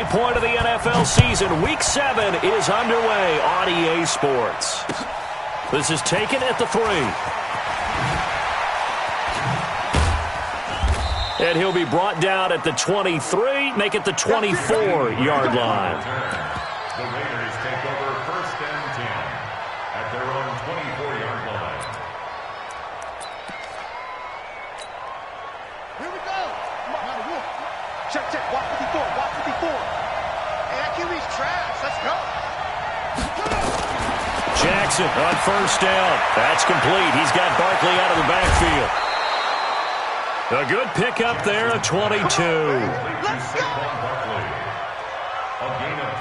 halfway point of the NFL season. Week 7 is underway on EA Sports. This is taken at the 3. And he'll be brought down at the 23, make it the 24-yard line. The Raiders take over 1st and 10 at their own 24-yard line. Here we go. Come on, check, check. Watch 54, watch 54. Hey, that QB's trash. Let's go. Jackson on 1st down. That's complete. He's got Barkley out of the backfield. A good pickup there, a 22. Let's go.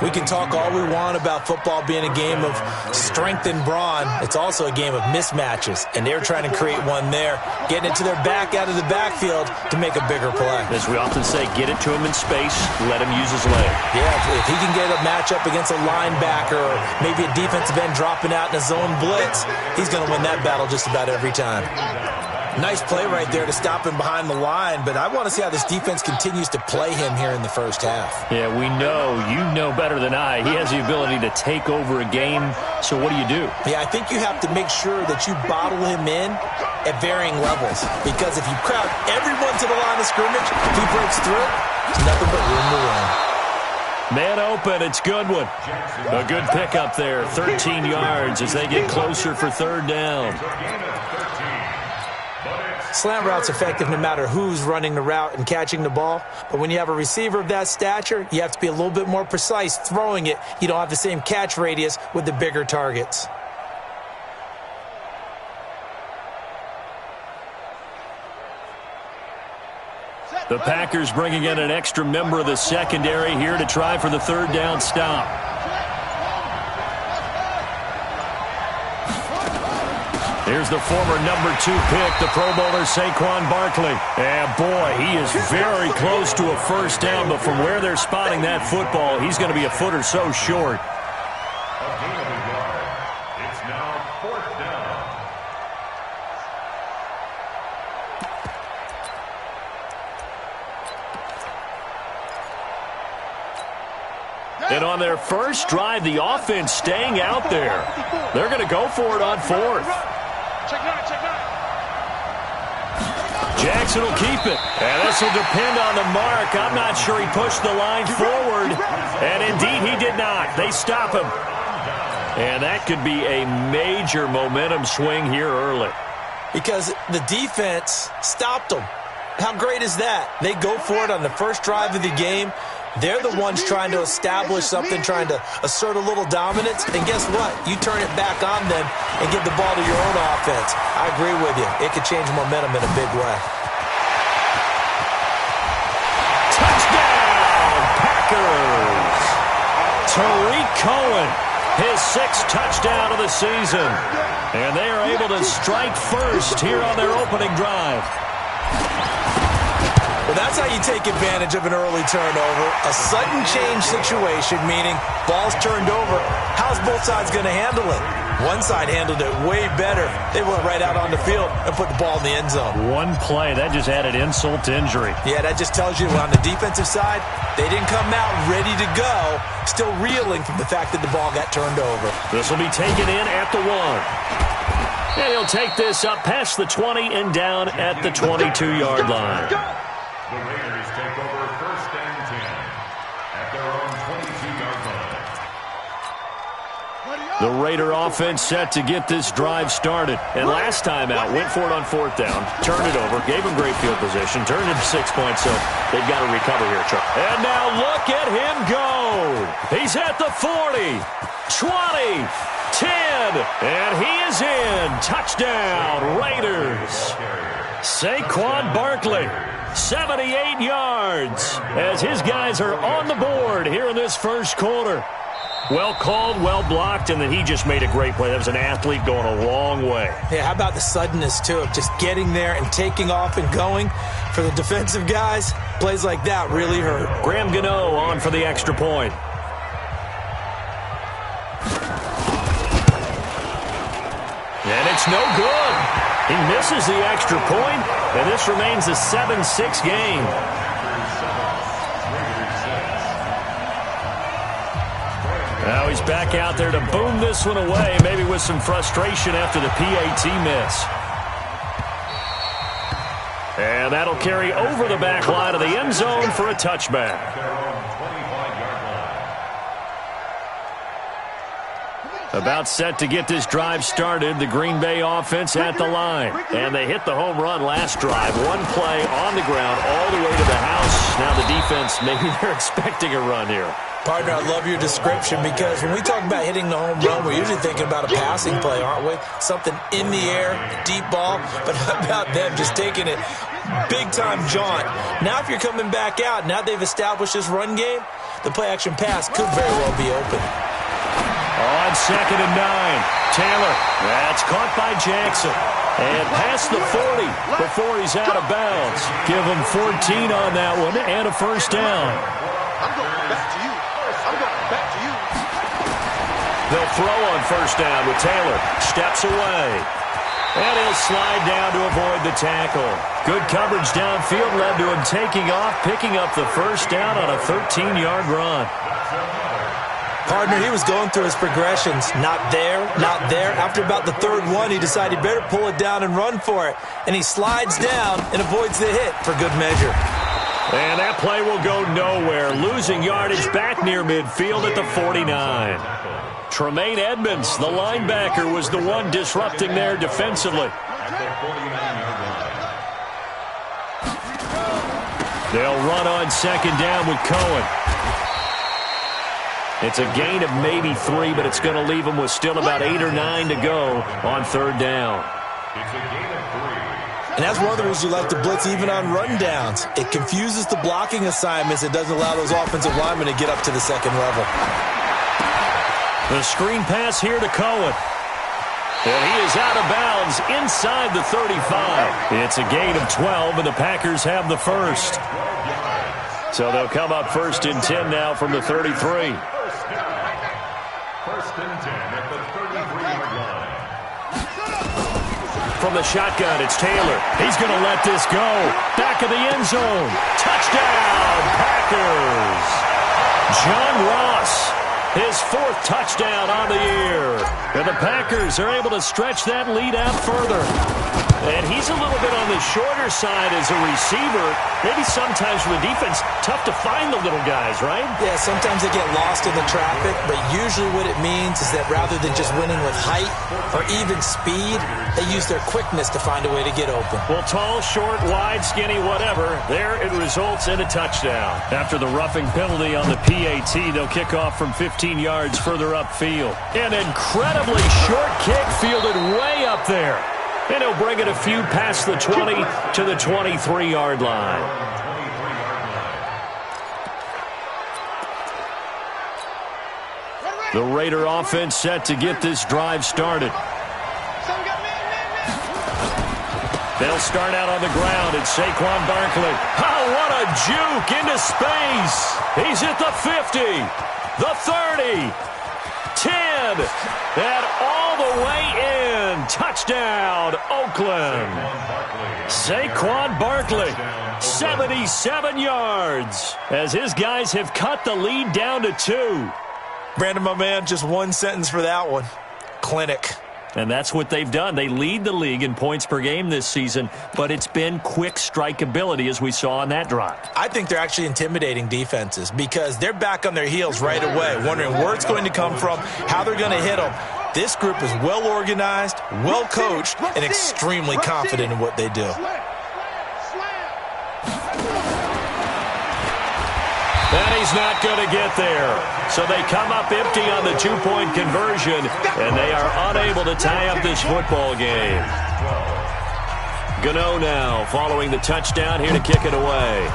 We can talk all we want about football being a game of strength and brawn. It's also a game of mismatches, and they're trying to create one there, getting it to their back out of the backfield to make a bigger play. As we often say, get it to him in space, let him use his leg. Yeah, if he can get a matchup against a linebacker or maybe a defensive end dropping out in a zone blitz, he's going to win that battle just about every time. Nice play right there to stop him behind the line, but I want to see how this defense continues to play him here in the first half. Yeah, we know, you know better than I, he has the ability to take over a game, so what do you do? Yeah, I think you have to make sure that you bottle him in at varying levels, because if you crowd everyone to the line of scrimmage, if he breaks through, there's nothing but room to run. Man open, it's Goodwin. A good pickup there, 13 yards as they get closer for 3rd down. Slant route's effective no matter who's running the route and catching the ball. But when you have a receiver of that stature, you have to be a little bit more precise throwing it. You don't have the same catch radius with the bigger targets. The Packers bringing in an extra member of the secondary here to try for the 3rd down stop. Here's the former number 2 pick, the Pro Bowler Saquon Barkley. And boy, he is very close to a 1st down, but from where they're spotting that football, he's going to be a foot or so short. A gain of a yard. It's now 4th down. And on their first drive, the offense staying out there. They're going to go for it on 4th. Jackson will keep it. And this will depend on the mark. I'm not sure he pushed the line forward. And indeed, he did not. They stop him. And that could be a major momentum swing here early. Because the defense stopped them. How great is that? They go for it on the first drive of the game. They're the ones trying to establish something, trying to assert a little dominance. And guess what? You turn it back on them and give the ball to your own offense. I agree with you. It could change momentum in a big way. Touchdown, Packers! Tariq Cohen, his 6th touchdown of the season. And they are able to strike first here on their opening drive. Well, that's how you take advantage of an early turnover. A sudden change situation, meaning ball's turned over. How's both sides going to handle it? One side handled it way better. They went right out on the field and put the ball in the end zone. One play, that just added insult to injury. Yeah, that just tells you on the defensive side, they didn't come out ready to go, still reeling from the fact that the ball got turned over. This will be taken in at the 1. And he'll take this up past the 20 and down at the 22-yard line. The Raiders take over 1st and 10 at their own 22-yard line. The Raider offense set to get this drive started. And last time out, went for it on 4th down, turned it over, gave him great field position, turned it to 6 points, so they've got to recover here, Chuck. And now look at him go. He's at the 40, 20, 10, and he is in. Touchdown, Raiders. Saquon Barkley. 78 yards as his guys are on the board here in this first quarter. Well called, well blocked, and then he just made a great play. That was an athlete going a long way. Yeah, how about the suddenness, too, of just getting there and taking off and going? For the defensive guys, plays like that really hurt. Graham Gano on for the extra point. And it's no good. He misses the extra point, and this remains a 7-6 game. Now he's back out there to boom this one away, maybe with some frustration after the PAT miss. And that'll carry over the back line of the end zone for a touchback. About set to get this drive started, the Green Bay offense at the line. And they hit the home run last drive. One play on the ground all the way to the house. Now the defense, maybe they're expecting a run here. Partner, I love your description because when we talk about hitting the home run, we're usually thinking about a passing play, aren't we? Something in the air, deep ball. But how about them just taking it big-time jaunt? Now if you're coming back out, now they've established this run game, the play-action pass could very well be open. On 2nd and 9, Taylor. That's caught by Jackson. And past the 40 before he's out of bounds. Give him 14 on that one and a first down. I'm going back to you. I'm going back to you. They'll throw on first down with Taylor. Steps away. And he'll slide down to avoid the tackle. Good coverage downfield led to him taking off, picking up the first down on a 13-yard run. Partner, he was going through his progressions. Not there, not there. After about the third one, he decided he better pull it down and run for it. And he slides down and avoids the hit for good measure. And that play will go nowhere. Losing yardage back near midfield at the 49. Tremaine Edmonds, the linebacker, was the one disrupting there defensively. They'll run on second down with Cohen. It's a gain of maybe 3, but it's going to leave them with still about 8 or 9 to go on third down. It's a gain of 3. And that's one of the reasons you like to blitz even on run downs. It confuses the blocking assignments. It doesn't allow those offensive linemen to get up to the second level. The screen pass here to Cohen. And he is out of bounds inside the 35. It's a gain of 12, and the Packers have the first. So they'll come up 1st and 10 now from the 33. First and 10 at the 33-yard line. From the shotgun, it's Taylor. He's going to let this go. Back of the end zone. Touchdown, Packers. John Ross, his 4th touchdown on the year. And the Packers are able to stretch that lead out further. And he's a little bit on the shorter side as a receiver. Maybe sometimes for the defense, tough to find the little guys, right? Yeah, sometimes they get lost in the traffic, but usually what it means is that rather than just winning with height or even speed, they use their quickness to find a way to get open. Well, tall, short, wide, skinny, whatever, there it results in a touchdown. After the roughing penalty on the PAT, they'll kick off from 15 yards further upfield. An incredibly short kick fielded way up there. And he'll bring it a few past the 20 to the 23-yard line. The Raider offense set to get this drive started. They'll start out on the ground. It's Saquon Barkley. Oh, what a juke into space. He's at the 50, the 30, 10, and all the way in. Touchdown, Oakland. Saquon Barkley, 77 yards, as his guys have cut the lead down to 2. Brandon, my man, just one sentence for that one. Clinic. And that's what they've done. They lead the league in points per game this season, but it's been quick strike ability as we saw on that drive. I think they're actually intimidating defenses because they're back on their heels right away, wondering where it's going to come from, how they're going to hit them. This group is well organized, well coached, and extremely confident in what they do. And he's not going to get there. So they come up empty on the two-point conversion, and they are unable to tie up this football game. Gano now following the touchdown here to kick it away.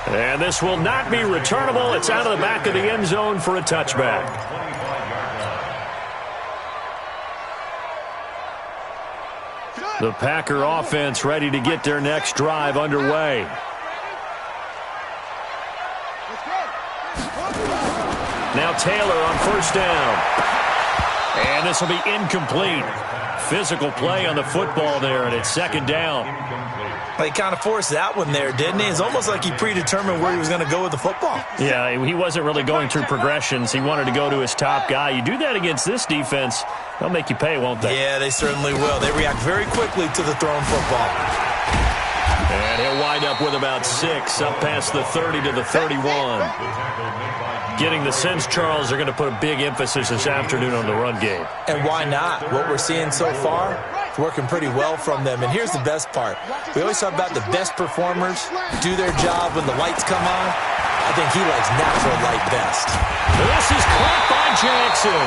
And this will not be returnable. It's out of the back of the end zone for a touchback. The Packer offense ready to get their next drive underway. Now Taylor on first down. And this will be incomplete. Physical play on the football there, and it's second down. Well, he kind of forced that one there, didn't he? It's almost like he predetermined where he was going to go with the football. Yeah, he wasn't really going through progressions. He wanted to go to his top guy. You do that against this defense, they'll make you pay, won't they? Yeah, they certainly will. They react very quickly to the thrown football. And he'll wind up with about 6, up past the 30 to the 31. Getting the sense, Charles, they're going to put a big emphasis this afternoon on the run game. And why not? What we're seeing so far, it's working pretty well from them. And here's the best part. We always talk about the best performers do their job when the lights come on. I think he likes natural light best. This is caught by Jackson.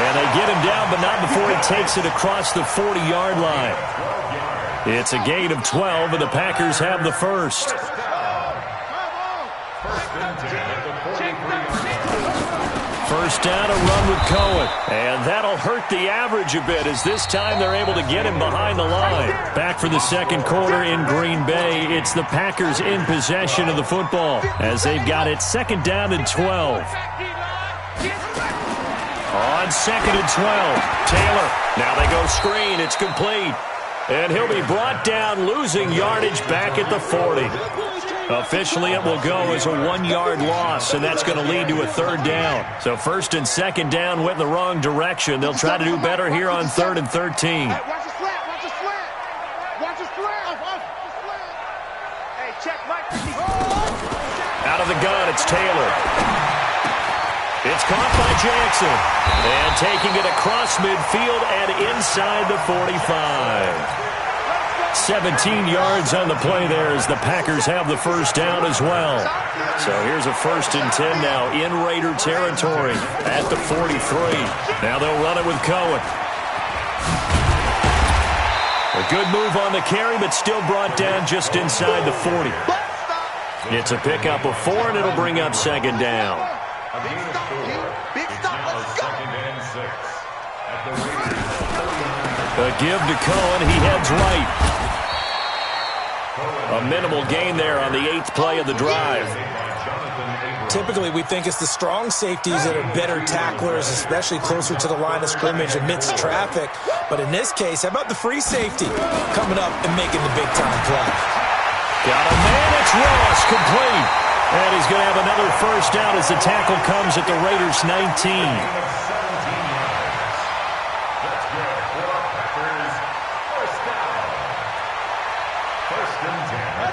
And they get him down, but not before he takes it across the 40-yard line. It's a gain of 12, and the Packers have the first. First down, a run with Cohen. And that'll hurt the average a bit, as this time they're able to get him behind the line. Back for the second quarter in Green Bay. It's the Packers in possession of the football, as they've got it second down and 12. On second and 12, Taylor. Now they go screen. It's complete. And he'll be brought down, losing yardage back at the 40. Officially, it will go as a 1-yard loss, and that's going to lead to a third down. So first and second down went in the wrong direction. They'll try to do better here on 3rd and 13. Watch the slant, watch the slant. Watch the slant. Hey, check Mike. Out of the gun, it's Taylor. It's caught by Jackson. And taking it across midfield and inside the 45. 17 yards on the play there as the Packers have the first down as well. So here's a 1st and 10 now in Raider territory at the 43. Now they'll run it with Cohen. A good move on the carry, but still brought down just inside the 40. It's a pickup of 4, and it'll bring up second down. A give to Cohen. He heads right. A minimal gain there on the 8th play of the drive. Typically, we think it's the strong safeties that are better tacklers, especially closer to the line of scrimmage amidst traffic. But in this case, how about the free safety coming up and making the big-time play? Got a man. It's Ross, complete. And he's going to have another first down as the tackle comes at the Raiders' 19.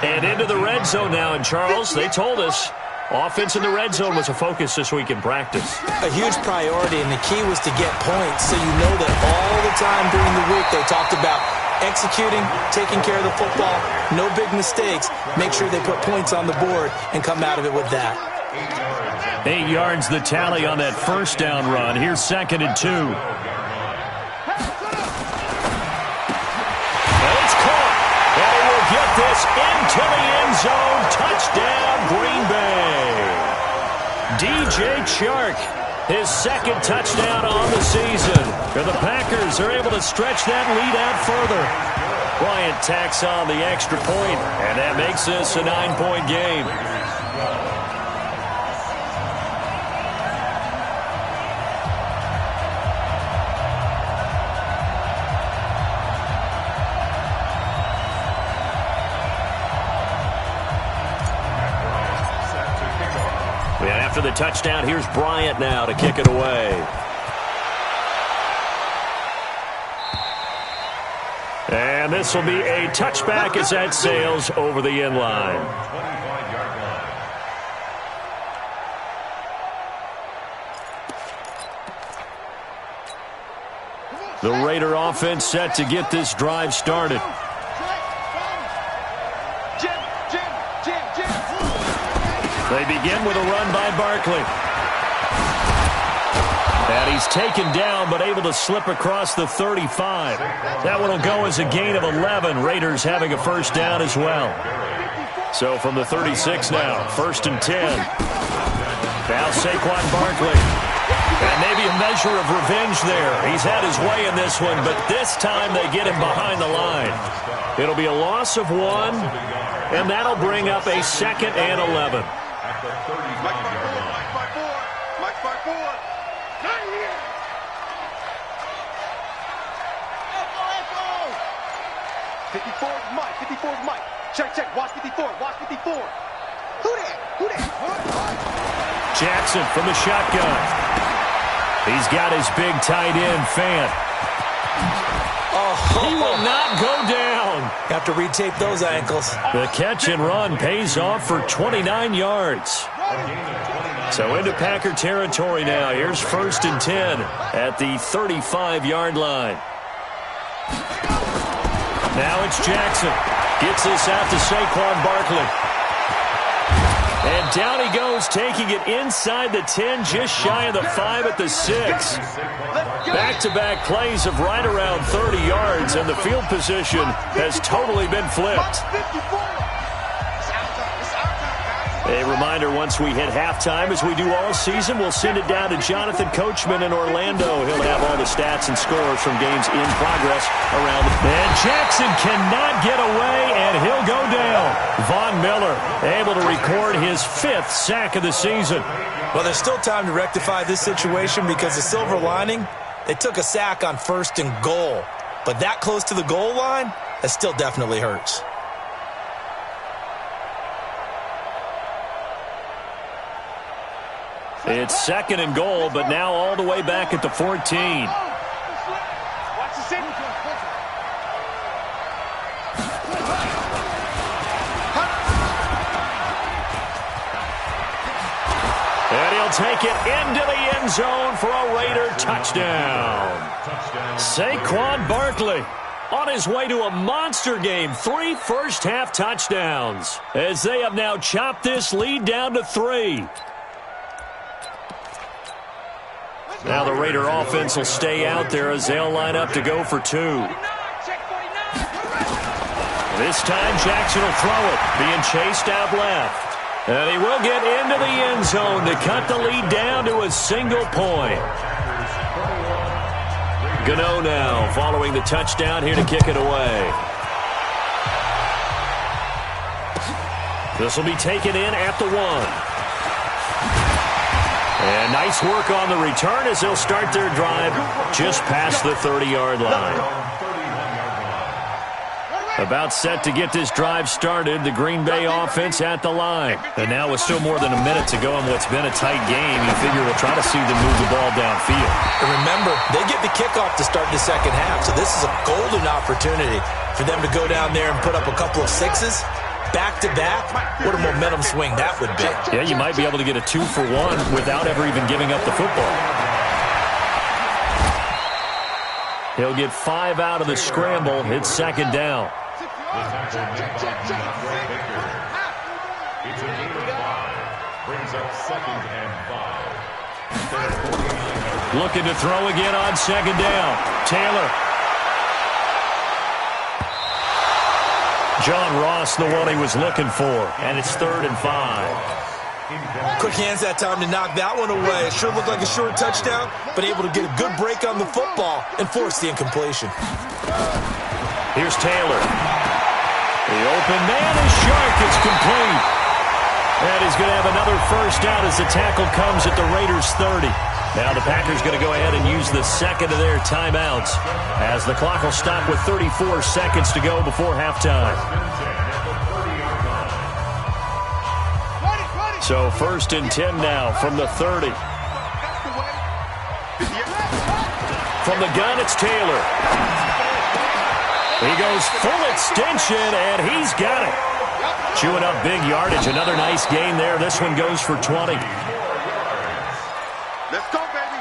And into the red zone now. And, Charles, they told us offense in the red zone was a focus this week in practice. A huge priority, and the key was to get points. So you know that all the time during the week they talked about executing, taking care of the football, no big mistakes. Make sure they put points on the board and come out of it with that. 8 yards the tally on that first down run. Here's 2nd and 2. Get this into the end zone. Touchdown, Green Bay. DJ Chark, his 2nd touchdown on the season. And the Packers are able to stretch that lead out further. Bryant tacks on the extra point, and that makes this a 9-point game. After the touchdown, here's Bryant now to kick it away. And this will be a touchback as that sails over the end line. The Raider offense set to get this drive started. They begin with a run by Barkley. And he's taken down, but able to slip across the 35. That one will go as a gain of 11. Raiders having a first down as well. So from the 36 now, 1st and 10. Now Saquon Barkley. And maybe a measure of revenge there. He's had his way in this one, but this time they get him behind the line. It'll be a loss of 1, and that'll bring up a 2nd and 11. 54 is Mike. 54 is Mike. Check. Watch 54. Watch 54. Who that? Jackson from the shotgun. He's got his big tight end, Fant. Oh, he will not go down. Have to retape those ankles. The catch and run pays off for 29 yards. So into Packer territory now. Here's 1st and 10 at the 35-yard line. Now it's Jackson. Gets this out to Saquon Barkley. And down he goes, taking it inside the 10, just shy of the 5 at the 6. Back-to-back plays of right around 30 yards, and the field position has totally been flipped. A reminder, once we hit halftime, as we do all season, we'll send it down to Jonathan Coachman in Orlando. He'll have all the stats and scores from games in progress around. And Jackson cannot get away, and he'll go down. Von Miller able to record his 5th sack of the season. Well, there's still time to rectify this situation because the silver lining, they took a sack on 1st and goal. But that close to the goal line, that still definitely hurts. It's 2nd and goal, but now all the way back at the 14. Watch the city. And he'll take it into the end zone for a Raider touchdown. Saquon Barkley on his way to a monster game. 3 first-half touchdowns as they have now chopped this lead down to 3. Now the Raider offense will stay out there as they'll line up to go for 2. This time Jackson will throw it, being chased out left. And he will get into the end zone to cut the lead down to a single point. Gano now following the touchdown here to kick it away. This will be taken in at the 1. And nice work on the return as they'll start their drive just past the 30-yard line. About set to get this drive started, the Green Bay offense at the line. And now with still more than a minute to go in what's been a tight game, you figure we'll try to see them move the ball downfield. And remember, they get the kickoff to start the second half, so this is a golden opportunity for them to go down there and put up a couple of 6s. Back-to-back, what a momentum swing that would be. Yeah, you might be able to get a 2-for-1 without ever even giving up the football. He'll get 5 out of the scramble. It's 2nd down. It's a gain of 5. Brings up 2nd and 5. Looking to throw again on 2nd down. Taylor. John Ross, the one he was looking for, and it's 3rd and 5. Quick hands that time to knock that one away. It sure looked like a short touchdown, but able to get a good break on the football and force the incompletion. Here's Taylor. The open man is Shark. It's complete. And he's going to have another first down as the tackle comes at the Raiders' 30. Now the Packers going to go ahead and use the 2nd of their timeouts as the clock will stop with 34 seconds to go before halftime. So 1st and 10 now from the 30. From the gun, it's Taylor. He goes full extension, and he's got it. Chewing up big yardage. Another nice gain there. This one goes for 20. Let's go, baby.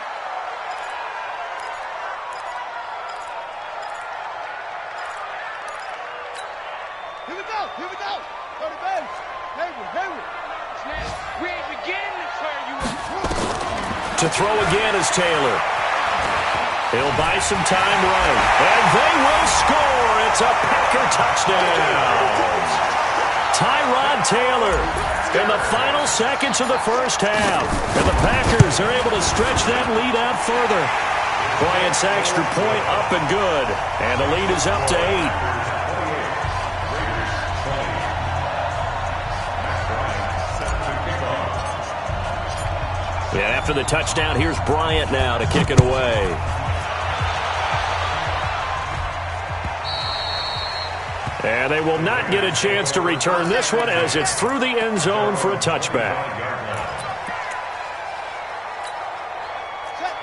Here we go. Here we go. Go to base. Hayward. We ain't beginning to turn you up. To throw again is Taylor. He'll buy some time right. And they will score. It's a Packer touchdown. Tyrod Taylor in the final seconds of the first half. And the Packers are able to stretch that lead out further. Bryant's extra point up and good. And the lead is up to 8. Yeah, after the touchdown, here's Bryant now to kick it away. And they will not get a chance to return this one as it's through the end zone for a touchback.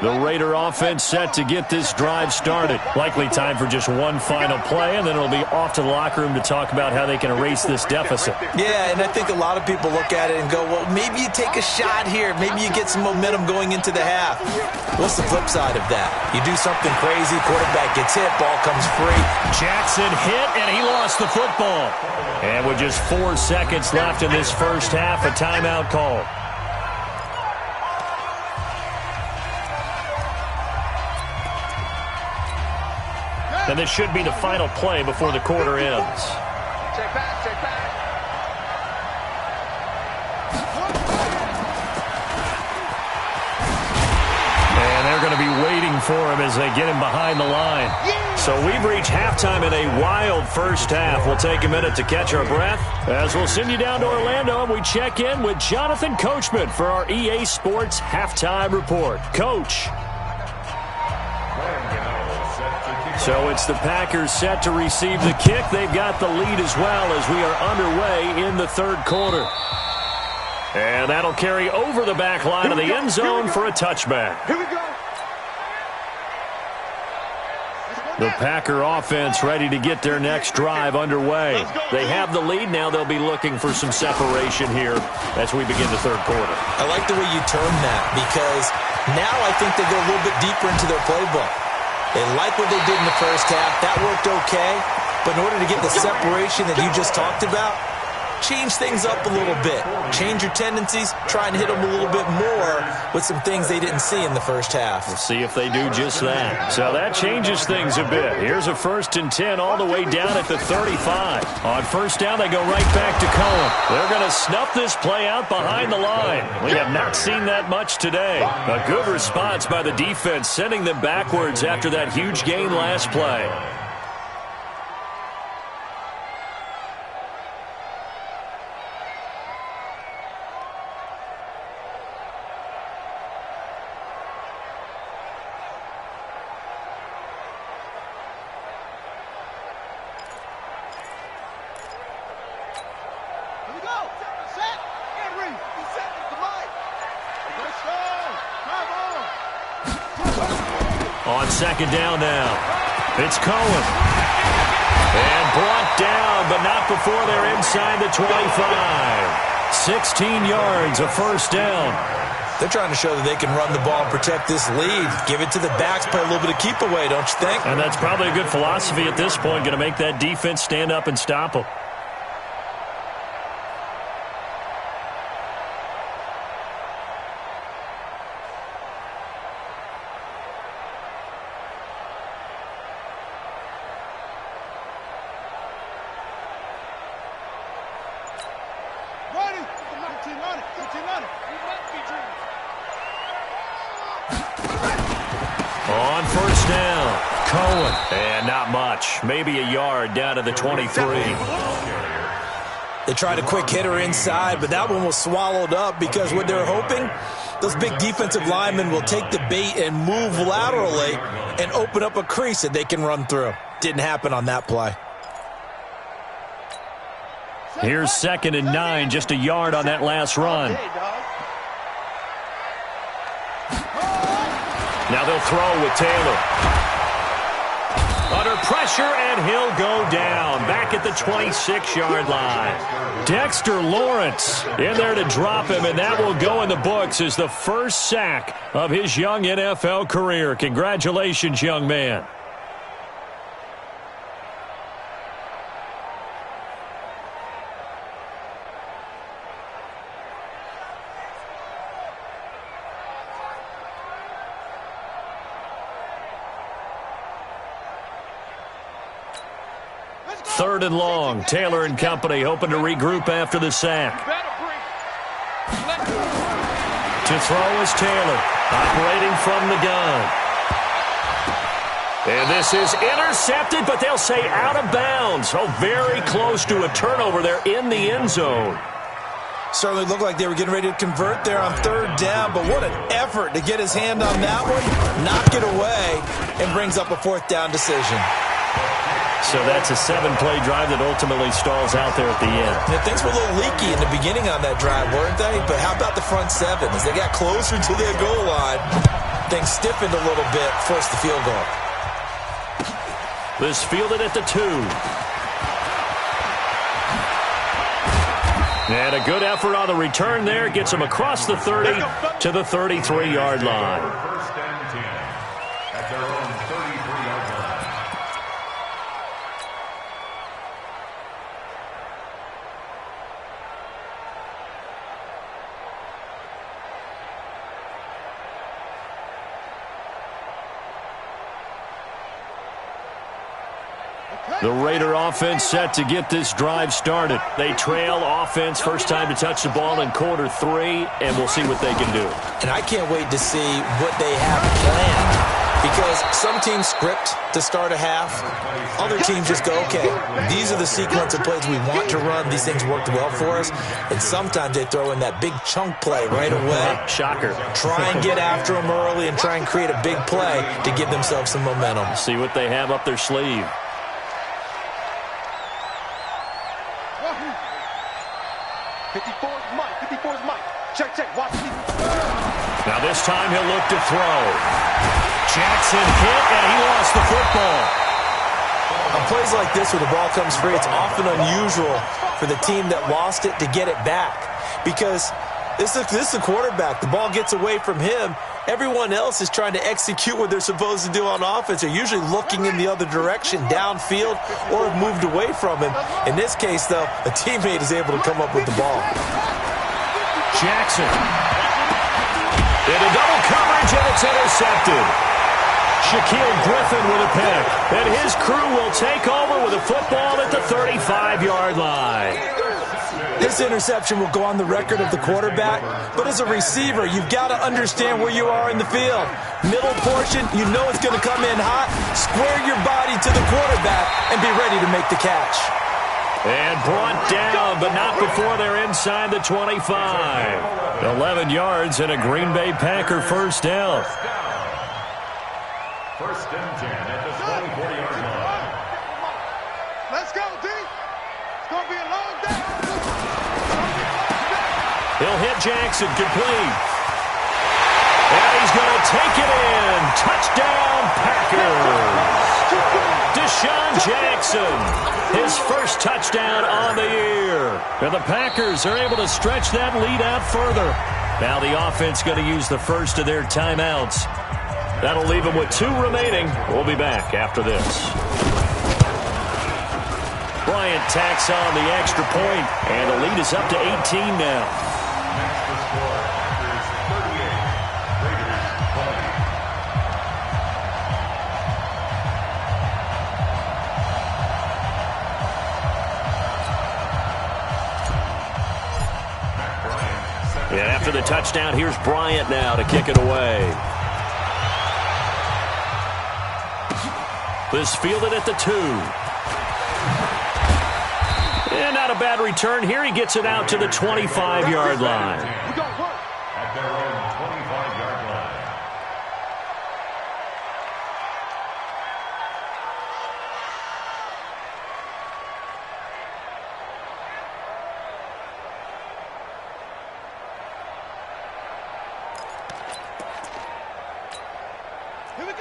The Raider offense set to get this drive started. Likely time for just one final play, and then it'll be off to the locker room to talk about how they can erase this deficit. Yeah, and I think a lot of people look at it and go, well, maybe you take a shot here. Maybe you get some momentum going into the half. What's the flip side of that? You do something crazy, quarterback gets hit, ball comes free. Jackson hit, and he lost the football. And with just 4 seconds left in this first half, a timeout call. And this should be the final play before the quarter ends. Check back, check back. And they're going to be waiting for him as they get him behind the line. So we've reached halftime in a wild first half. We'll take a minute to catch our breath as we'll send you down to Orlando and we check in with Jonathan Coachman for our EA Sports Halftime Report. Coach. So it's the Packers set to receive the kick. They've got the lead as well as we are underway in the third quarter. And that'll carry over the back line of the end zone for a touchback. Here we go. The Packer offense ready to get their next drive underway. They have the lead. Now they'll be looking for some separation here as we begin the third quarter. I like the way you term that because now I think they go a little bit deeper into their playbook. They like what they did in the first half. That worked okay. But in order to get the separation that you just talked about, change things up a little bit. Change your tendencies. Try and hit them a little bit more with some things they didn't see in the first half. We'll see if they do just that. So that changes things a bit. Here's a 1st and 10 all the way down at the 35. On first down, they go right back to Cohen. They're going to snuff this play out behind the line. We have not seen that much today. A good response by the defense, sending them backwards after that huge gain last play. On second down now, it's Cohen. And brought down, but not before they're inside the 25. 16 yards, a first down. They're trying to show that they can run the ball and protect this lead. Give it to the backs, play a little bit of keep away, don't you think? And that's probably a good philosophy at this point, going to make that defense stand up and stop them. On first down, Cohen. And not much. Maybe a yard down to the 23. They tried a quick hitter inside, but that one was swallowed up because what they're hoping, those big defensive linemen will take the bait and move laterally and open up a crease that they can run through. Didn't happen on that play. Here's 2nd and 9, just a yard on that last run. Now they'll throw with Taylor. Under pressure, and he'll go down. Back at the 26-yard line. Dexter Lawrence in there to drop him, and that will go in the books as the first sack of his young NFL career. Congratulations, young man. Third and long. Taylor and company hoping to regroup after the sack. To throw is Taylor, operating from the gun. And this is intercepted, but they'll say out of bounds. Oh, very close to a turnover there in the end zone. Certainly looked like they were getting ready to convert there on third down, but what an effort to get his hand on that one, knock it away, and brings up a 4th down decision. So that's a 7-play drive that ultimately stalls out there at the end. Yeah, things were a little leaky in the beginning on that drive, weren't they? But how about the front seven? As they got closer to their goal line, things stiffened a little bit, forced the field goal. This fielded at the 2. And a good effort on the return there. Gets him across the 30 to the 33-yard line. First and 10 at their own 33-yard line. The Raider offense set to get this drive started. They trail offense first time to touch the ball in quarter 3, and we'll see what they can do. And I can't wait to see what they have planned, because some teams script to start a half. Other teams just go, okay, these are the sequence of plays we want to run. These things worked well for us. And sometimes they throw in that big chunk play right away. Shocker. Try and get after them early and try and create a big play to give themselves some momentum. See what they have up their sleeve. 54's Mike. 54's Mike. Check, check. Watch me. Now this time he'll look to throw. Jackson hit, and he lost the football. On plays like this where the ball comes free, it's often unusual for the team that lost it to get it back. Because this is the quarterback. The ball gets away from him. Everyone else is trying to execute what they're supposed to do on offense. They're usually looking in the other direction, downfield, or have moved away from him. In this case, though, a teammate is able to come up with the ball. Jackson. Into double coverage, and it's intercepted. Shaquille Griffin with a pick. And his crew will take over with a football at the 35-yard line. This interception will go on the record of the quarterback, but as a receiver, you've got to understand where you are in the field. Middle portion, you know it's going to come in hot. Square your body to the quarterback and be ready to make the catch. And brought down, but not before they're inside the 25. 11 yards and a Green Bay Packer first down. First and 10 at the 24-yard line. Let's go, D. It's going to be a long day. He'll hit Jackson, complete. And he's going to take it in. Touchdown, Packers. Deshaun Jackson, his first touchdown on the year. And the Packers are able to stretch that lead out further. Now the offense going to use the first of their timeouts. That'll leave them with 2 remaining. We'll be back after this. Bryant tacks on the extra point, and the lead is up to 18 now. Next to score, Packers 38, Raiders 20. And after the touchdown, here's Bryant now to kick it away. This fielded at the 2. And not a bad return here. He gets it out to the 25-yard line. At their own 25-yard line.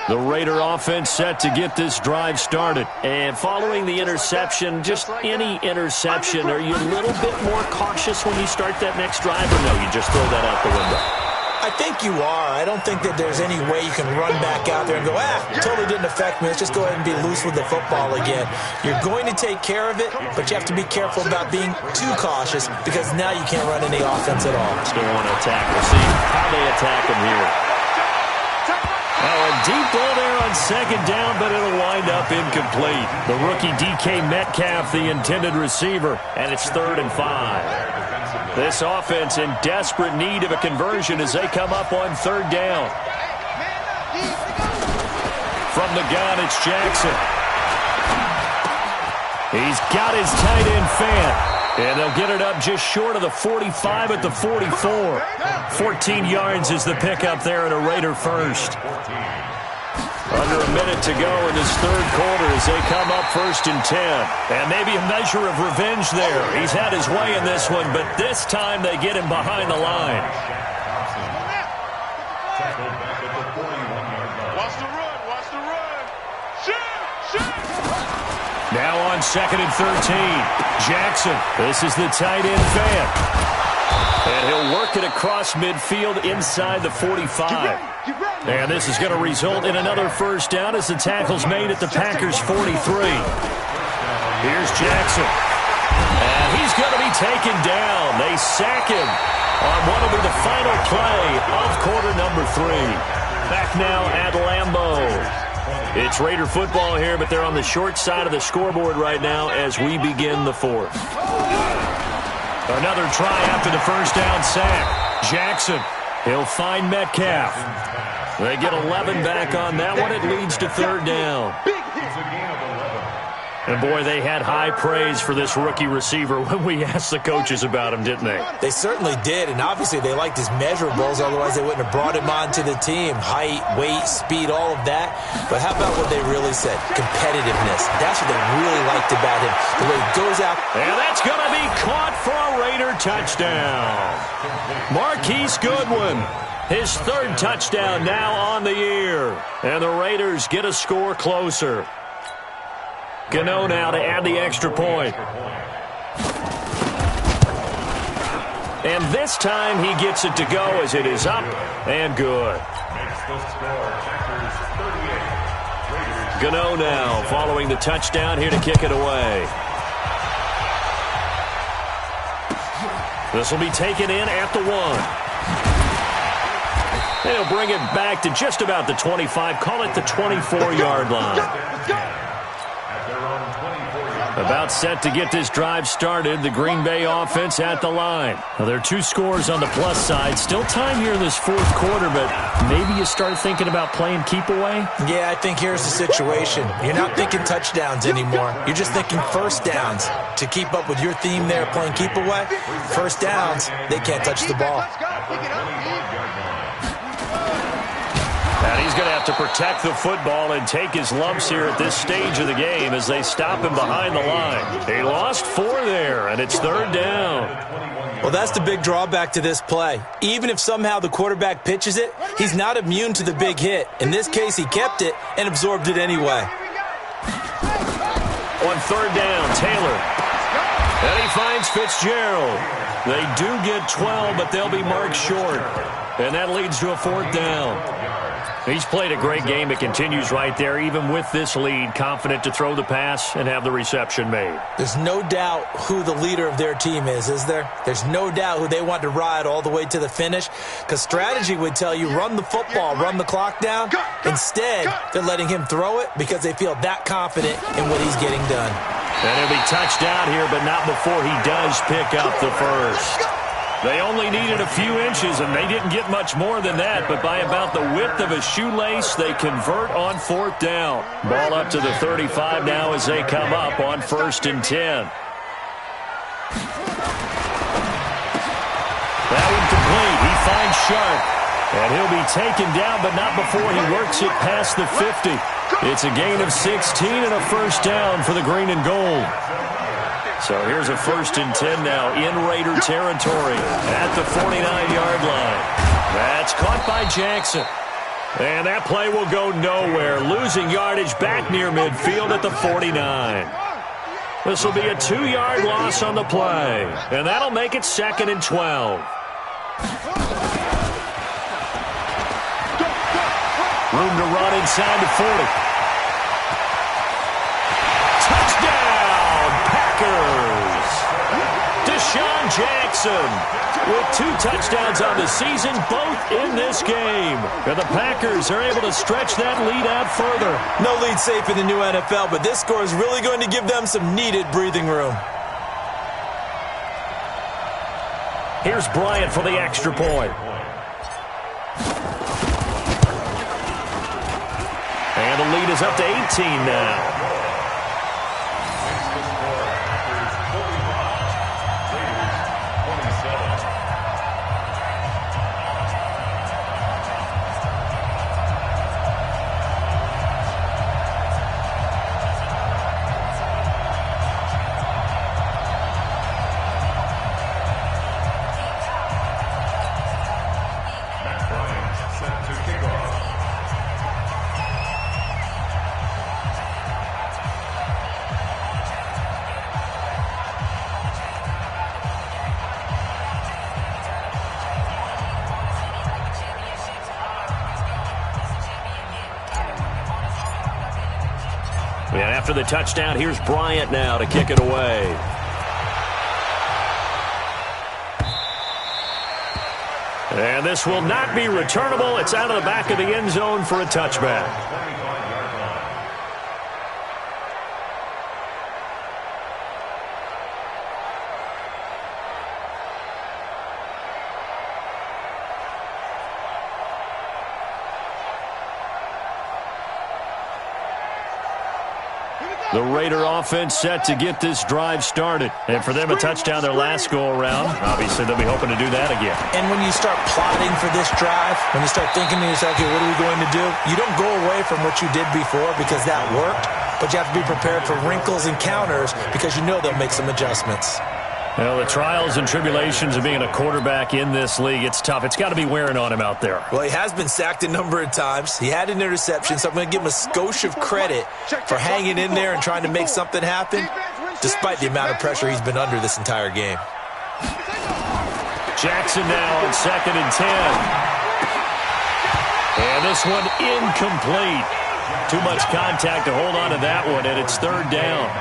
The Raider offense set to get this drive started. And following the interception, just any interception, are you a little bit more cautious when you start that next drive, or no, you just throw that out the window? I think you are. I don't think that there's any way you can run back out there and go, totally didn't affect me. Let's just go ahead and be loose with the football again. You're going to take care of it, but you have to be careful about being too cautious because now you can't run any offense at all. Still want to attack. We'll see how they attack him here. A deep ball there on second down, but it'll wind up incomplete. The rookie DK Metcalf, the intended receiver, and it's 3rd and 5. This offense in desperate need of a conversion as they come up on 3rd down. From the gun, it's Jackson. He's got his tight end Fant. And they'll get it up just short of the 45 at the 44. 14 yards is the pickup there at a Raider first. Under a minute to go in this third quarter as they come up 1st and 10. And maybe a measure of revenge there. He's had his way in this one, but this time they get him behind the line. Watch the run. Watch the run. Shoot. Now on 2nd and 13. Jackson. This is the tight end fan. And he'll work it across midfield inside the 45. And this is going to result in another first down as the tackle's made at the Packers' 43. Here's Jackson. And he's going to be taken down. They sack him on what will be the final play of quarter number 3. Back now at Lambeau. It's Raider football here, but they're on the short side of the scoreboard right now as we begin the 4th. Another try after the first down sack. Jackson. He'll find Metcalf. They get 11 back on that one. It leads to 3rd down. And, boy, they had high praise for this rookie receiver when we asked the coaches about him, didn't they? They certainly did, and obviously they liked his measurables. Otherwise, they wouldn't have brought him onto the team. Height, weight, speed, all of that. But how about what they really said? Competitiveness. That's what they really liked about him. The way he goes out. And that's going to be caught for a Raider touchdown. Marquise Goodwin. His 3rd touchdown now on the year. And the Raiders get a score closer. Gano now to add the extra point. And this time he gets it to go as it is up and good. Gano now following the touchdown here to kick it away. This will be taken in at the 1. And he'll bring it back to just about the 25. Call it the 24-yard line. About set to get this drive started. The Green Bay offense at the line. Now, there are 2 scores on the plus side. Still time here in this 4th quarter, but maybe you start thinking about playing keep away? Yeah, I think here's the situation. You're not thinking touchdowns anymore. You're just thinking first downs. To keep up with your theme there, playing keep away, first downs, they can't touch the ball. And he's going to have to protect the football and take his lumps here at this stage of the game as they stop him behind the line. He lost 4 there, and it's 3rd down. Well, that's the big drawback to this play. Even if somehow the quarterback pitches it, he's not immune to the big hit. In this case, he kept it and absorbed it anyway. On 3rd down, Taylor. And he finds Fitzgerald. They do get 12, but they'll be marked short. And that leads to a 4th down. He's played a great game. It continues right there, even with this lead, confident to throw the pass and have the reception made. There's no doubt who the leader of their team is there? There's no doubt who they want to ride all the way to the finish, because strategy would tell you run the football, run the clock down. Instead, they're letting him throw it because they feel that confident in what he's getting done. And he'll be touched down here, but not before he does pick up the first. They only needed a few inches, and they didn't get much more than that, but by about the width of a shoelace, they convert on 4th down. Ball up to the 35 now as they come up on 1st and 10. That one complete. He finds Sharp, and he'll be taken down, but not before he works it past the 50. It's a gain of 16 and a first down for the green and gold. So here's a 1st and 10 now in Raider territory at the 49-yard line. That's caught by Jackson. And that play will go nowhere, losing yardage back near midfield at the 49. This will be a 2-yard loss on the play, and that'll make it 2nd and 12. Room to run inside the 40. Touchdown, Packers! Deshaun Jackson with 2 touchdowns on the season, both in this game. And the Packers are able to stretch that lead out further. No lead safe in the new NFL, but this score is really going to give them some needed breathing room. Here's Bryant for the extra point. And the lead is up to 18 now. after the touchdown. Here's Bryant now to kick it away. And this will not be returnable. It's out of the back of the end zone for a touchback. The Raider offense set to get this drive started. And for them, a touchdown their last go-around. Obviously, they'll be hoping to do that again. And when you start plotting for this drive, when you start thinking to yourself, okay, what are we going to do? You don't go away from what you did before because that worked, but you have to be prepared for wrinkles and counters because you know they'll make some adjustments. Well, the trials and tribulations of being a quarterback in this league, it's tough. It's got to be wearing on him out there. Well, he has been sacked a number of times. He had an interception, so I'm going to give him a skosh of credit for hanging in there and trying to make something happen, despite the amount of pressure he's been under this entire game. Jackson now on 2nd and 10. And this one incomplete. Too much contact to hold on to that one, and it's 3rd down.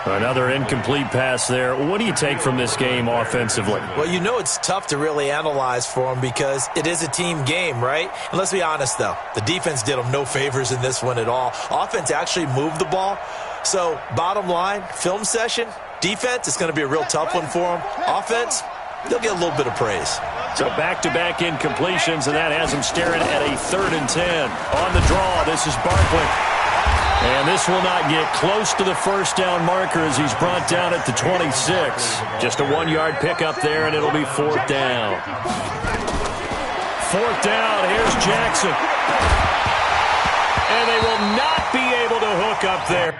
Another incomplete pass there. What do you take from this game offensively? Well, you know it's tough to really analyze for them because it is a team game, right? And let's be honest, though. The defense did them no favors in this one at all. Offense actually moved the ball. So, bottom line, film session, defense, it's going to be a real tough one for them. Offense, they'll get a little bit of praise. So back-to-back incompletions, and that has them staring at a 3rd and 10. On the draw, this is Barkley. And this will not get close to the first down marker as he's brought down at the 26. Just a 1-yard pickup there, and it'll be 4th down. 4th down, here's Jackson. And they will not be able to hook up there.